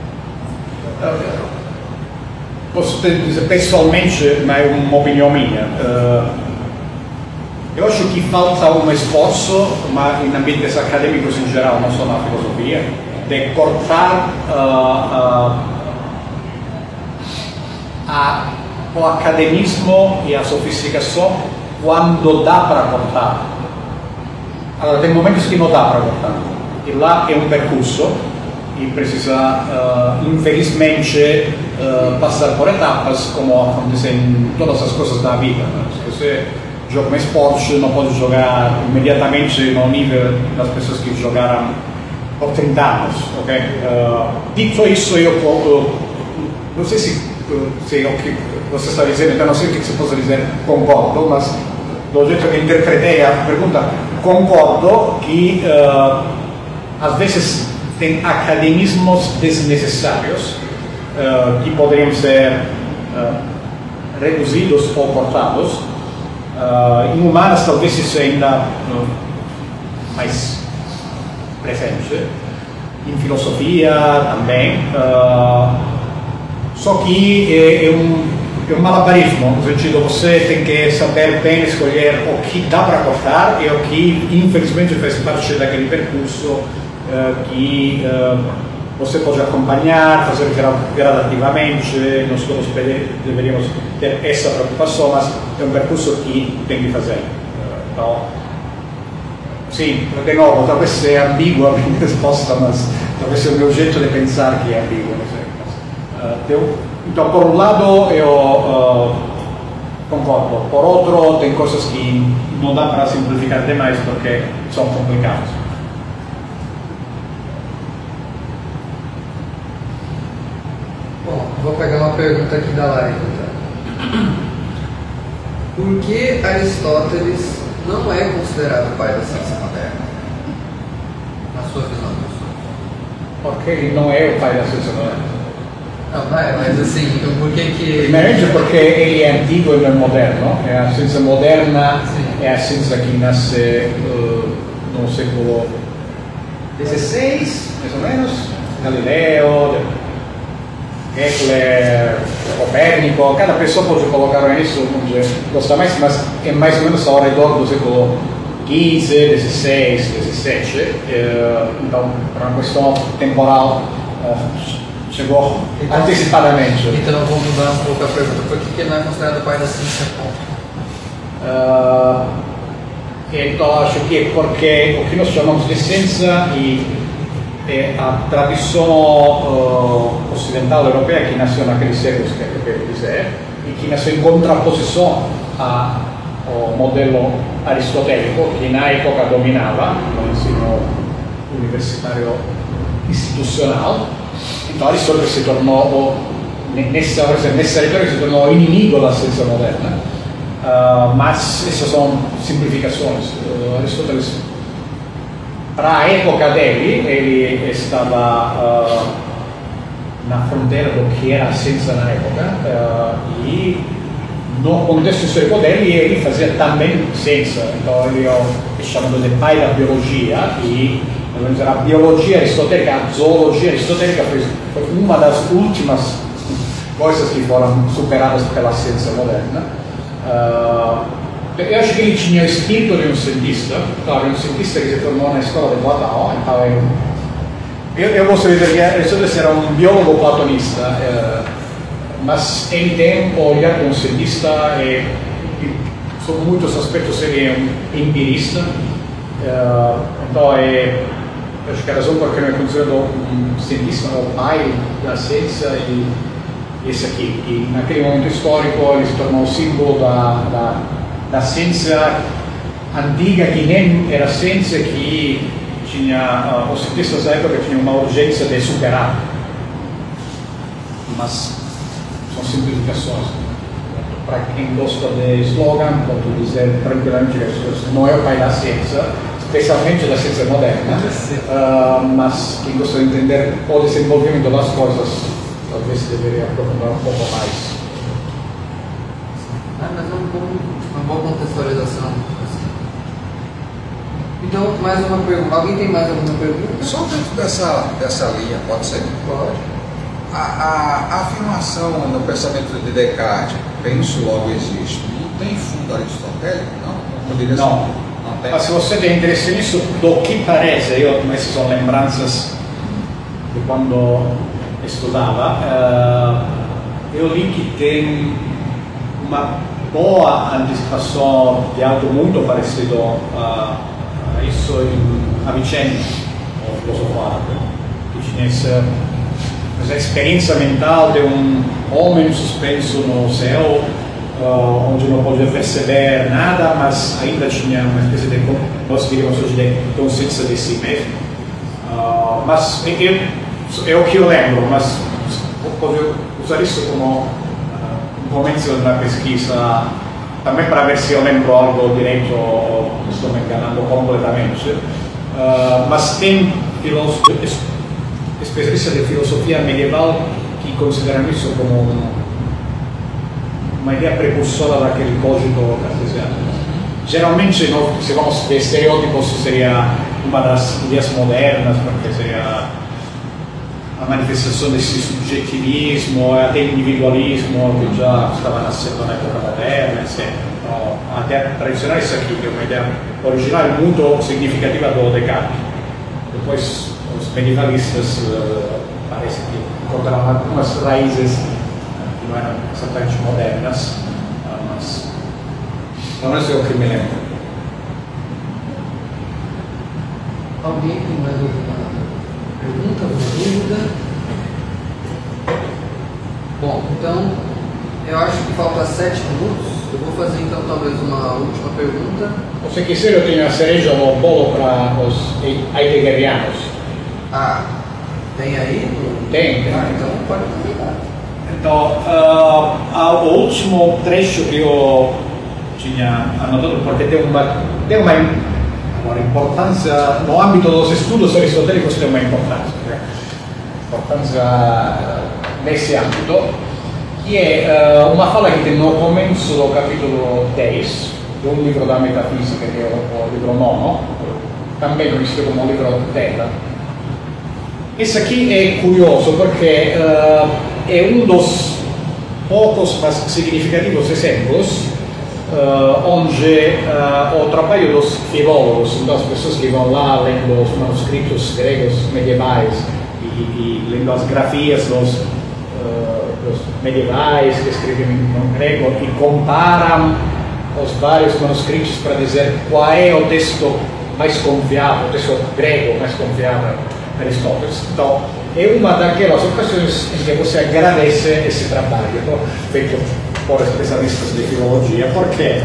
Posso dizer pessoalmente, mas é uma opinião minha. Eu acho que falta um esforço, mas em ambientes acadêmicos em geral, não só na filosofia, de cortar o academismo e a sofisticação quando dá para cortar. Agora, tem momentos que não dá para cortar. E lá é um percurso e precisa, infelizmente, passar por etapas, como acontece em todas as coisas da vida. Se você joga um esporte, não pode jogar imediatamente no nível das pessoas que jogaram por 30 anos. Okay? Dito isso, eu não sei se é o que você está dizendo, então não sei o que você pode dizer, concordo, mas do jeito que interpretei a pergunta, concordo que às vezes tem academismos desnecessários que poderiam ser reduzidos ou cortados. Em humanas talvez isso ainda mais presente, em filosofia também, só que é um malabarismo, no sentido você tem que saber bem escolher o que dá para cortar e o que infelizmente faz parte daquele percurso que você pode acompanhar, fazer gradativamente. Nós todos deveríamos ter essa preocupação, mas é um percurso que tem que fazer. Então, sim, de novo, talvez seja ambígua a minha resposta, mas talvez seja o meu jeito de pensar que é ambíguo. Então, por um lado, eu concordo. Por outro, tem coisas que não dá para simplificar demais porque são complicadas. Bom, vou pegar uma pergunta aqui da live. Então. Por que Aristóteles não é considerado o pai da ciência moderna? Na sua visão, professor? Porque ele não é o pai da ciência moderna. Não, mas assim, então por que que... Primeiramente porque ele é antigo e não é moderno. A ciência moderna é a ciência que nasce no século XVI, mais ou menos. Galileu, Kepler, Copérnico, cada pessoa pode colocar isso onde gosta mais, mas é mais ou menos ao redor do século XV, XVI, XVII. Então, para uma questão temporal, chegou antecipadamente. Então, vou mudar um pouco a pergunta. Por que ele não é considerado o pai da ciência? Então, acho que é porque o que nós chamamos de ciência é a tradição ocidental europeia que nasceu naqueles séculos que eu quero dizer e que nasceu em contraposição ao modelo aristotélico que na época dominava no ensino universitário institucional. Então Aristóteles se tornou, nessa retórica, se tornou inimigo da ciência moderna, mas essas são simplificações. Aristóteles, para a época dele, ele estava na fronteira do que era a ciência na época, e no contexto histórico dele, ele fazia também ciência. Então ele é chamado de pai da biologia, e a biologia aristotélica, a zoologia aristotélica foi uma das últimas coisas que foram superadas pela ciência moderna. Eu acho que ele tinha o espírito de um cientista, claro, um cientista que se formou na escola de Platão. Então eu gostaria de dizer que Aristóteles era um biólogo platonista, mas ele tem um olhar de um cientista e sobre muitos aspectos ele é um empirista. Então eu acho que a razão por que não é considerado um cientista, o pai da ciência, e esse aqui, que naquele momento histórico ele se tornou um símbolo da ciência antiga, que nem era ciência, que tinha, os cientistas da época tinham uma urgência de superar, mas são simplificações. para quem gosta de slogan, posso dizer tranquilamente que Jesus não é o pai da ciência, especialmente da ciência moderna, mas quem gosta de entender o desenvolvimento das coisas, talvez deveria aprofundar um pouco mais. Mas uma boa contextualização. Então, mais uma pergunta. Alguém tem mais alguma pergunta? Só dentro dessa linha, pode ser? Pode. A afirmação no pensamento de Descartes, penso, logo existo, não tem fundo aristotélico, não? Não. Não tem. Mas se você tem interesse nisso, do que parece, essas são lembranças de quando estudava, eu li que tem uma boa antecipação de algo muito parecido a isso em Avicenne, o filósofo árabe, que tinha essa experiência mental de homem suspenso no céu, onde não podia perceber nada, mas ainda tinha uma espécie de, nós diríamos hoje, de consciência de si mesmo. Mas é o que eu lembro, mas posso usar isso como começo da pesquisa também para ver se eu lembro algo direito ou estou me enganando completamente. Mas tem especialistas de filosofia medieval que consideram isso como uma ideia precursora daquele código cartesiano. Geralmente, se vamos ver estereótipos, seria uma das ideias modernas, porque seria a manifestação desse subjetivismo, até individualismo, que já estava nascendo na época moderna, etc. Então, até tradicional isso aqui, que é uma ideia original muito significativa do Descartes. Depois, os medievalistas parece que encontraram algumas raízes que não eram exatamente modernas, mas pelo menos é o que me lembro. Alguém tem mais alguma pergunta, alguma dúvida? Bom, então eu acho que falta 7 minutos. Eu vou fazer então talvez uma última pergunta. Se quiser, eu tenho a cereja no bolo para os heideggerianos. Ah, tem aí? Tem. Então pode aproveitar. Então, o último trecho que eu tinha anotado, porque tem uma importância, no âmbito dos estudos aristotélicos tem uma importância nesse âmbito, que é uma fala que tem no começo do capítulo 10, de um livro da metafísica, que é o livro 9, também conhecido como o livro dela. Esse aqui é curioso porque é um dos poucos, mas significativos exemplos onde o trabalho dos filólogos, das pessoas que vão lá lendo os manuscritos gregos medievais e lendo as grafias dos medievais que escrevem em grego e comparam os vários manuscritos para dizer qual é o texto mais confiável, o texto grego mais confiável de Aristóteles. Então, é uma daquelas ocasiões em que você agradece esse trabalho feito por especialistas de filologia. Por quê?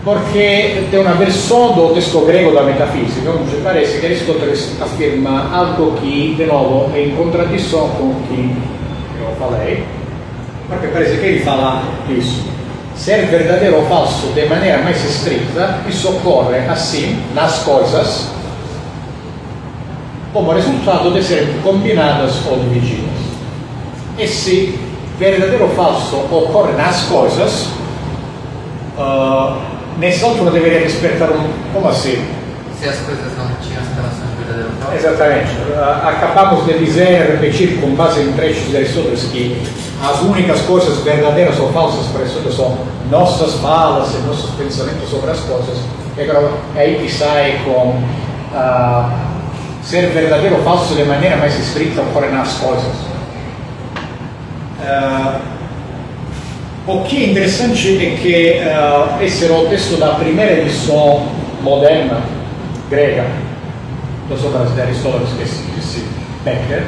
Porque tem uma versão do texto grego da metafísica onde parece que Aristóteles afirma algo que, de novo, é em contradição com o que eu falei, porque parece que ele fala isso. Ser verdadeiro ou falso de maneira mais estrita, isso ocorre assim nas coisas, como resultado de serem combinadas ou divididas. E se verdadeiro ou falso ocorre nas coisas, nessa altura deveria despertar como assim? Se as coisas não tinham as relações de verdadeiro ou falso? Exatamente. Acabamos de dizer, repetir com base em trechos de Aristóteles que as únicas coisas verdadeiras ou falsas para Aristóteles são nossas falas e nossos pensamentos sobre as coisas. E agora é aí que sai com ser verdadeiro ou falso de maneira mais estrita ocorre nas coisas. O que é interessante é que esse era o texto da primeira edição moderna grega das obras de Aristóteles, que se Becker,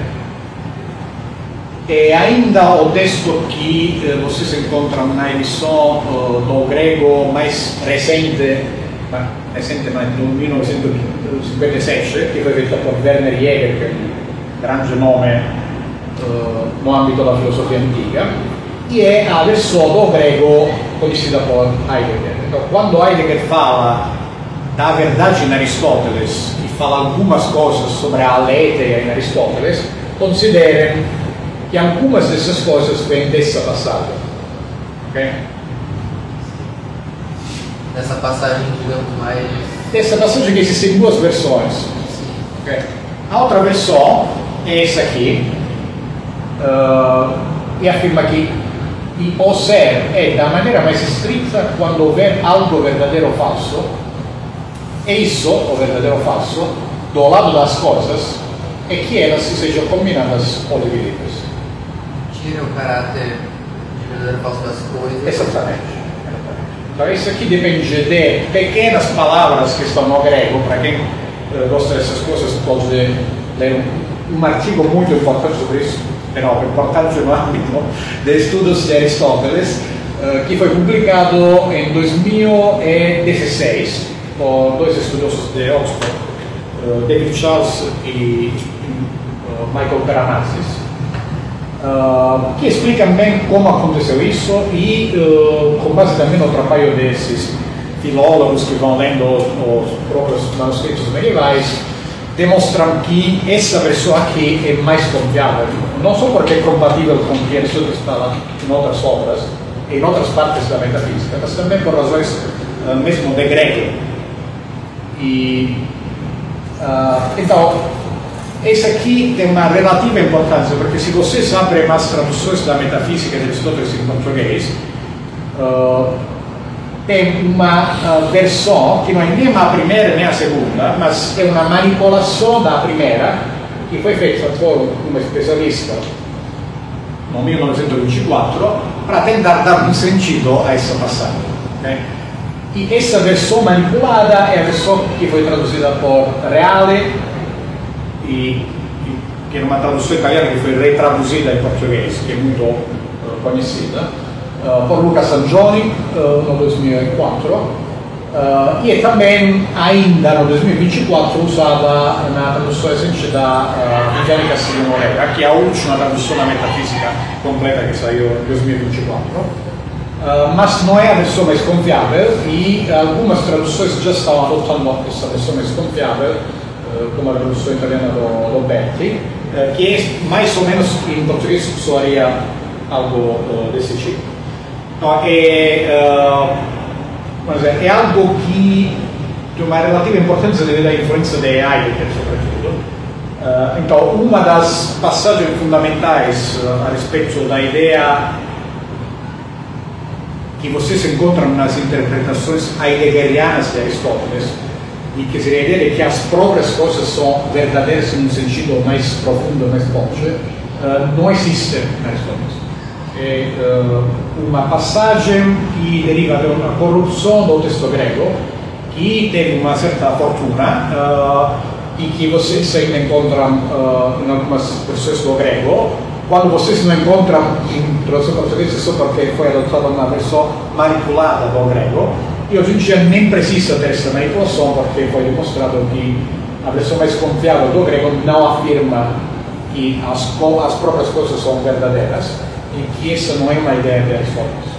e ainda o texto que vocês encontram na edição do grego mais recente, mas de 1957, que foi feita por Werner Jäger, que é um grande nome no âmbito da filosofia antiga. e é a versão do grego conhecida por Heidegger. Então, quando Heidegger fala da verdade em Aristóteles e fala algumas coisas sobre a aletheia em Aristóteles, considerem que algumas dessas coisas vêm dessa passagem. Okay? Dessa passagem, digamos, mais... Dessa passagem que existem duas versões. Okay? A outra versão é essa aqui, e afirma que o ser é da maneira mais estrita quando houver algo verdadeiro ou falso, e isso, o verdadeiro ou falso, do lado das coisas, é que elas sejam combinadas ou divididas. Tira o caráter de verdadeiro ou falso das coisas. Exatamente. Então isso aqui depende de pequenas palavras que estão no grego. Para quem gosta dessas coisas pode ler um artigo muito importante sobre isso, però importante no âmbito de estudos de Aristóteles, que foi publicado em 2016 por dois estudiosos de Oxford, David Charles e Michael Peranazis, que explicam bem como aconteceu isso e, com base também no trabalho desses filólogos que vão lendo os próprios manuscritos medievais, demonstram que essa versão aqui é mais confiável, não só porque é compatível com o que Aristóteles fala em outras obras, em outras partes da metafísica, mas também por razões mesmo de grego. E, então, essa aqui tem uma relativa importância, porque se vocês abrem as traduções da metafísica de Aristóteles em português, tem uma versão que não é nem a primeira nem a segunda, mas é uma manipulação da primeira, que foi feita por um especialista no 1924 para tentar dar um sentido a essa passagem. Okay? E essa versão manipulada é a versão que foi traduzida por Reale, que é uma tradução italiana que foi retraduzida em português, que é muito conhecida, por Luca Sangioni no 2004, e também ainda no 2024 usada na tradução recente da Viviane Castilho Moreira, que é a última tradução da metafísica completa que saiu em 2024. Mas não é a versão mais confiável e algumas traduções já estão adotando essa versão mais confiável, como a tradução italiana do Betti, que é mais ou menos em português soaria algo desse tipo. Então, é algo que tem uma relativa importância devido à influência de Heidegger, sobretudo. Então, uma das passagens fundamentais a respeito da ideia que vocês encontram nas interpretações heideggerianas de Aristóteles, e que seria a ideia de que as próprias coisas são verdadeiras em um sentido mais profundo, mais forte, não existe na Aristóteles. É uma passagem que deriva de uma corrupção do texto grego, que teve uma certa fortuna e que vocês ainda encontram em algumas versões do grego. Quando vocês não encontram em tradução portuguesa, é só porque foi adotada uma versão manipulada do grego. E hoje em dia nem precisa ter essa manipulação, porque foi demonstrado que a versão mais confiável do grego não afirma que as próprias coisas são verdadeiras, e que essa não é uma ideia de Aristóteles.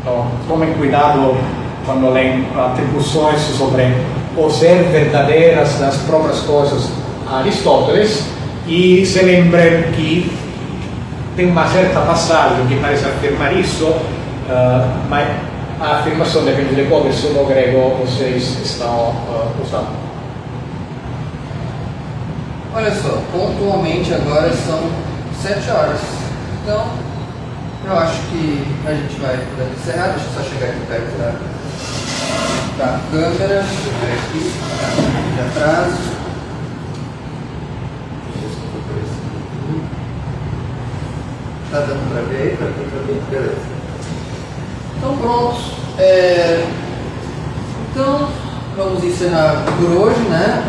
Então, tomem cuidado quando leem atribuições sobre o ser verdadeiras das próprias coisas a Aristóteles, e se lembrem que tem uma certa passagem que parece afirmar isso, mas a afirmação depende de qual versão do grego vocês estão usando. Olha só, pontualmente agora são 7 horas. Então, eu acho que a gente vai poder encerrar. Deixa eu só chegar aqui perto da câmera. Aqui, de atrás. Tá dando pra ver aí? Tá dando pra ver? Beleza. Então, pronto. Então, vamos encerrar por hoje, né?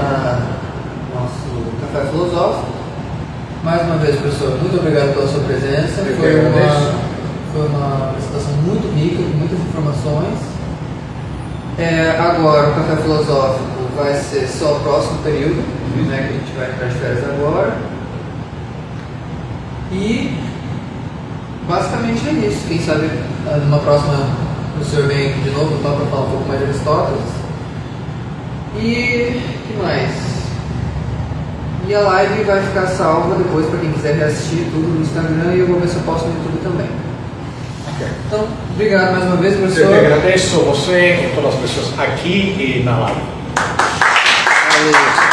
Nosso café filosófico. Mais uma vez, professor, muito obrigado pela sua presença. Foi uma apresentação muito rica, com muitas informações. Agora, o café filosófico vai ser só o próximo período, né, que a gente vai entrar de férias agora. E basicamente é isso. Quem sabe numa próxima o senhor vem aqui de novo para falar um pouco mais de Aristóteles. E o que mais? E a live vai ficar salva depois para quem quiser reassistir tudo no Instagram e eu vou ver se eu posto no YouTube também. Okay. Então, obrigado mais uma vez, professor. Eu te agradeço você e todas as pessoas aqui e na live. Valeu.